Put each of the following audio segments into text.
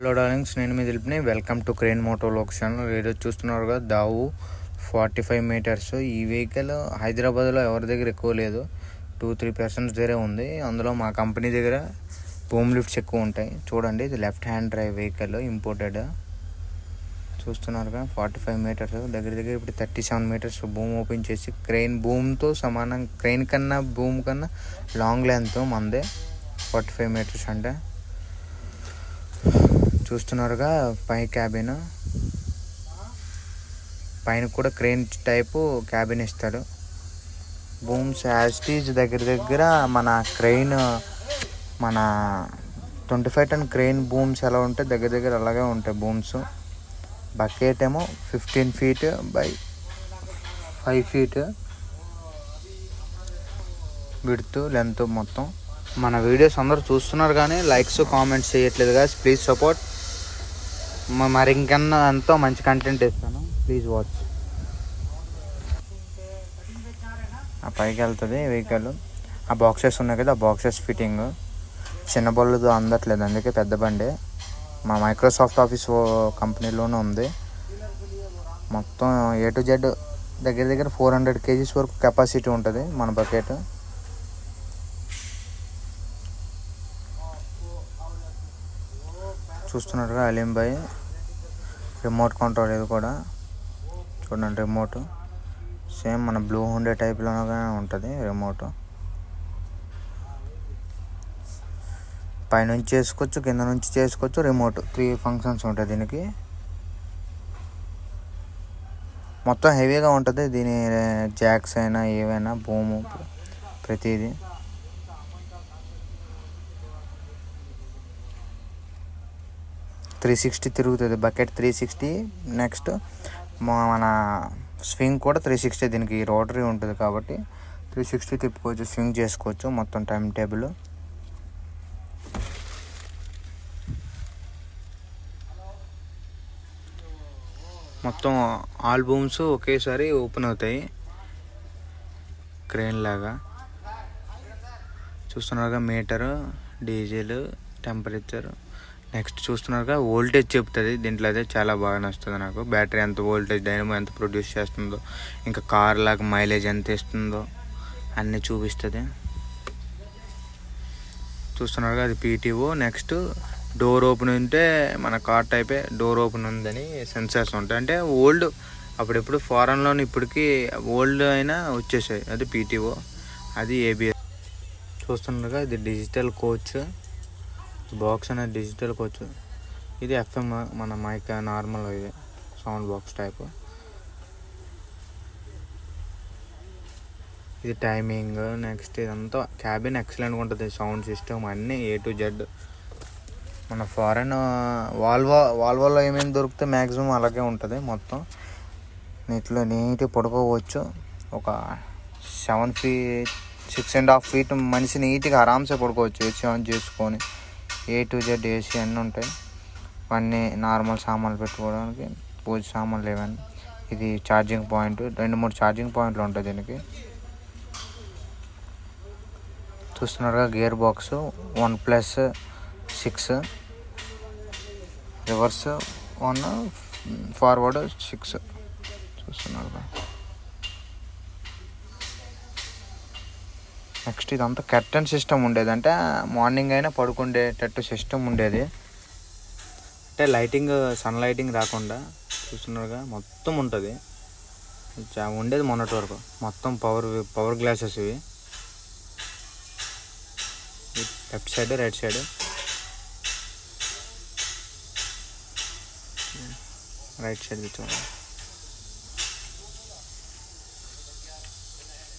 Hello darlings, నేను మీ దిల్ప్ని. Welcome to crane moto vlogs channel. ఈరోజు చూస్తున్నారు కదా, దావు 45 మీటర్స్. ఈ వెహికల్ హైదరాబాద్లో ఎవరి దగ్గర ఎక్కువ లేదు, 2-3 పర్సన్స్ దగ్గరే ఉంది. అందులో మా కంపెనీ దగ్గర బూమ్ లిఫ్ట్స్ ఎక్కువ ఉంటాయి. చూడండి, ఇది left hand drive vehicle, imported. చూస్తున్నారుగా 45 మీటర్స్ దగ్గర ఇప్పుడు 37 మీటర్స్ బూమ్ ఓపెన్ చేసి, క్రెయిన్ బూమ్తో సమానం, క్రెయిన్ కన్నా బూమ్ కన్నా లాంగ్ లెంత్ మందే 45 మీటర్స్ అంటే. చూస్తున్నారుగా పై క్యాబిన్, పైన కూడా క్రెయిన్ టైపు క్యాబిన్ ఇస్తాడు. బూమ్స్ యాస్టీజ్ దగ్గర మన క్రెయిన్, మన 25 టన్ క్రెయిన్ బూమ్స్ ఎలా ఉంటాయి దగ్గర అలాగే ఉంటాయి బూమ్స్. బకెట్ ఏమో 15 feet by 5 feet width length మొత్తం. మన వీడియోస్ అందరూ చూస్తున్నారు కానీ లైక్స్ కామెంట్స్ చేయట్లేదు కదా, ప్లీజ్ సపోర్ట్. మరి ఇంకన్నా ఎంతో మంచి కంటెంట్ ఇస్తాను, ప్లీజ్ వాచ్. ఆ పైకి వెళ్తుంది వెహికల్. ఆ బాక్సెస్ ఉన్నాయి కదా, ఆ బాక్సెస్ ఫిట్టింగ్ చిన్న బళ్ళుతో అందట్లేదు, అందుకే పెద్ద బండి. మా మైక్రోసాఫ్ట్ ఆఫీస్ కంపెనీలోనే ఉంది. మొత్తం A to Z దగ్గర 400 kgs వరకు కెపాసిటీ ఉంటుంది మన బకెట్. చూస్తున్నారుగా అలీం భాయ్, రిమోట్ కంట్రోల్. ఇది కూడా చూడండి, రిమోట్ సేమ్ మన బ్లూ హుండే టైప్లోనే ఉంటుంది రిమోట్. పైనుంచి చేసుకోవచ్చు, కింద నుంచి చేసుకోవచ్చు. రిమోట్ 3 ఫంక్షన్స్ ఉంటాయి దీనికి. మొత్తం హెవీగా ఉంటుంది దీని జాక్స్ అయినా ఏవైనా బూము ప్రతిదీ. .360 తిరుగుతుంది బకెట్, 360. నెక్స్ట్ మన స్వింగ్ కూడా 360. దీనికి రోటరీ ఉంటుంది కాబట్టి 360 తిప్పుకోవచ్చు, స్వింగ్ చేసుకోవచ్చు. మొత్తం టైం టేబుల్. మొత్తం ఆల్ బూమ్స్ ఒకేసారి ఓపెన్ అవుతాయి క్రేన్ లాగా. చూస్తున్నారుగా మీటరు, డీజిల్, టెంపరేచర్. నెక్స్ట్ చూస్తున్నారుగా వోల్టేజ్ చెప్తుంది దీంట్లో. అయితే చాలా బాగా నచ్చుతుంది నాకు. బ్యాటరీ ఎంత వోల్టేజ్, డైనమో ఎంత ప్రొడ్యూస్ చేస్తుందో, ఇంకా కార్ లాగా మైలేజ్ ఎంత ఇస్తుందో అన్నీ చూపిస్తుంది. చూస్తున్నారుగా అది PTO. నెక్స్ట్ డోర్ ఓపెన్ ఉంటే మన కార్ టైపే డోర్ ఓపెన్ ఉందని సెన్సార్స్ ఉంటాయి. అంటే ఓల్డ్, అప్పుడెప్పుడు ఫారెన్లోని ఇప్పటికీ ఓల్డ్ అయినా వచ్చేసాయి. అది PTO, అది ABS. చూస్తున్నారుగా ఇది డిజిటల్ కోచ్ బాక్స్ అనేది, డిజిటల్ కోచ్. ఇది FM, మన మైక్ నార్మల్, ఇది సౌండ్ బాక్స్ టైప్. ఇది టైమింగ్. నెక్స్ట్ ఇదంతా క్యాబిన్ ఎక్సలెంట్గా ఉంటుంది, సౌండ్ సిస్టమ్ అన్నీ A to Z. మన ఫారెన్ వాల్వోలో ఏమేమి దొరికితే మ్యాక్సిమం అలాగే ఉంటుంది మొత్తం. నీట్గా పడుకోవచ్చు. ఒక 7 feet 6.5 feet మనిషి నీట్గా ఆరామ్సే పడుకోవచ్చు, ఏసీ ఆన్ చేసుకొని. A to Z ఏసీ అన్నీ ఉంటాయి. అన్నీ నార్మల్ సామాన్లు పెట్టుకోవడానికి, పూజ సామాన్లు ఏవన్నీ. ఇది ఛార్జింగ్ పాయింట్, 2-3 ఛార్జింగ్ పాయింట్లు ఉంటాయి దీనికి. చూస్తున్నారుగా గేర్ బాక్స్ 1+6, రివర్స్ 1, ఫార్వర్డ్ 6. చూస్తున్నారుగా. నెక్స్ట్ ఇదంతా కర్టన్ సిస్టమ్ ఉండేది, అంటే మార్నింగ్ అయినా పడుకుండేటట్టు సిస్టమ్ ఉండేది. అంటే లైటింగ్, సన్ లైటింగ్ రాకుండా. చూస్తున్నారుగా మొత్తం ఉంటుంది ఉండేది మొన్నటి వరకు. మొత్తం పవర్ గ్లాసెస్ ఇవి. Left side, right side. Right side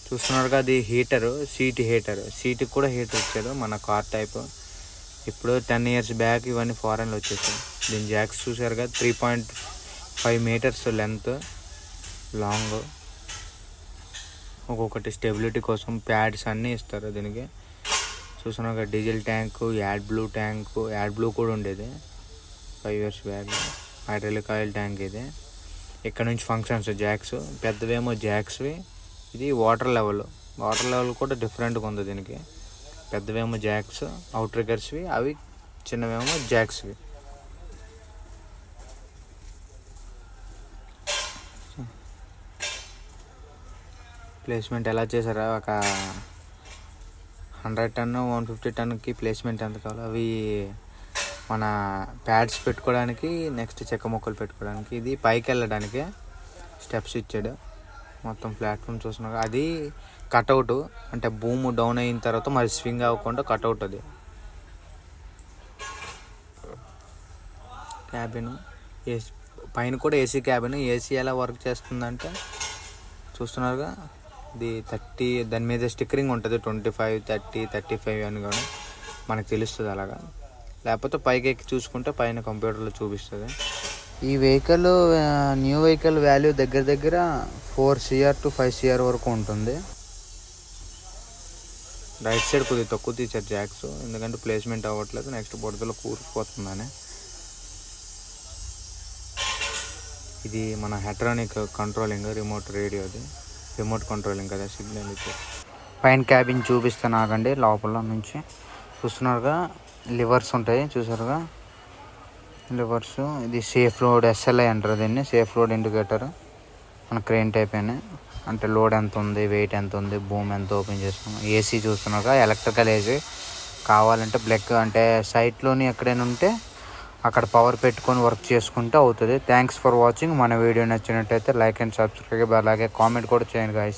చూస్తున్నారుగా అది హీటరు, సీట్కి కూడా హీటర్ ఇచ్చారు మన కార్ టైప్. ఇప్పుడు 10 years బ్యాక్ ఇవన్నీ ఫారెన్లో వచ్చేసాయి. దీని జాక్స్ చూసారుగా 3.5 meters లెంత్, లాంగ్. ఒక్కొక్కటి స్టెబిలిటీ కోసం ప్యాడ్స్ అన్నీ ఇస్తారు దీనికి. చూస్తున్నారుగా డీజిల్ ట్యాంకు, యాడ్ బ్లూ కూడా ఉండేది 5 years back. Hydraulic oil tank ఇది. ఇక్కడ నుంచి ఫంక్షన్స్ జాక్స్, పెద్దవేమో జాక్స్వి. ఇది వాటర్ లెవెల్ కూడా డిఫరెంట్గా ఉంది దీనికి. పెద్దవేమో జాక్స్ అవుట్ ట్రిగర్స్వి, అవి చిన్నవేమో జాక్స్వి. ప్లేస్మెంట్ ఎలా చేశారా, ఒక 100 టన్ను 150 టన్నుకి ప్లేస్మెంట్ ఎంత కావాలో అవి మన ప్యాడ్స్ పెట్టుకోవడానికి, నెక్స్ట్ చెక్క మొక్కలు పెట్టుకోవడానికి. ఇది పైకి వెళ్ళడానికి స్టెప్స్ ఇచ్చాడు. మొత్తం ప్లాట్ఫామ్ చూస్తున్నారు. అది కట్అవుట్, అంటే భూమి డౌన్ అయిన తర్వాత మరి స్వింగ్ అవ్వకుండా కట్అవుట్. అది క్యాబిన్ ఏసీ, పైన కూడా ఏసీ క్యాబిన్. ఏసీ ఎలా వర్క్ చేస్తుందంటే చూస్తున్నారుగా, ఇది 30, దాని మీద స్టిక్కరింగ్ ఉంటుంది 25, 30, 35 అని కూడా మనకు తెలుస్తుంది అలాగా. లేకపోతే పైకి ఎక్కి చూసుకుంటే పైన కంప్యూటర్లో చూపిస్తుంది. ఈ వెహికల్ న్యూ వెహికల్ వాల్యూ దగ్గర దగ్గర 4 CR to 5 CR వరకు ఉంటుంది. రైట్ సైడ్ కొద్దిగా తక్కువ తీసారు జాక్స్, ఎందుకంటే ప్లేస్మెంట్ అవ్వట్లేదు, నెక్స్ట్ బుడతలో కూరుకుపోతుందని. ఇది మన హెట్రానిక్ కంట్రోలింగ్ రిమోట్ రేడియో, అది రిమోట్ కంట్రోలింగ్ కదా, సిగ్నల్ ఇచ్చే. పైన క్యాబిన్ చూపిస్తాను ఆగండి. లోపల నుంచి చూస్తున్నారుగా, లివర్స్ ఉంటాయి చూసారుగా, లివర్స్. ఇది సేఫ్ లోడ్ SLI అంటారు దీన్ని, సేఫ్ లోడ్ ఇండికేటర్. మన క్రెయిన్ టైప్ అని, అంటే లోడ్ ఎంత ఉంది, వెయిట్ ఎంత ఉంది, భూమి ఎంత ఓపెన్ చేస్తున్నాం. ఏసీ చూస్తున్నారుగా, ఎలక్ట్రికల్ ఏసీ. కావాలంటే బ్లెక్ అంటే సైట్లోని ఎక్కడైనా ఉంటే అక్కడ పవర్ పెట్టుకొని వర్క్ చేసుకుంటే అవుతుంది. Thanks for watching. మన వీడియో నచ్చినట్టయితే లైక్ అండ్ సబ్స్క్రైబ్, అలాగే కామెంట్ కూడా చేయండి గాయ్స్.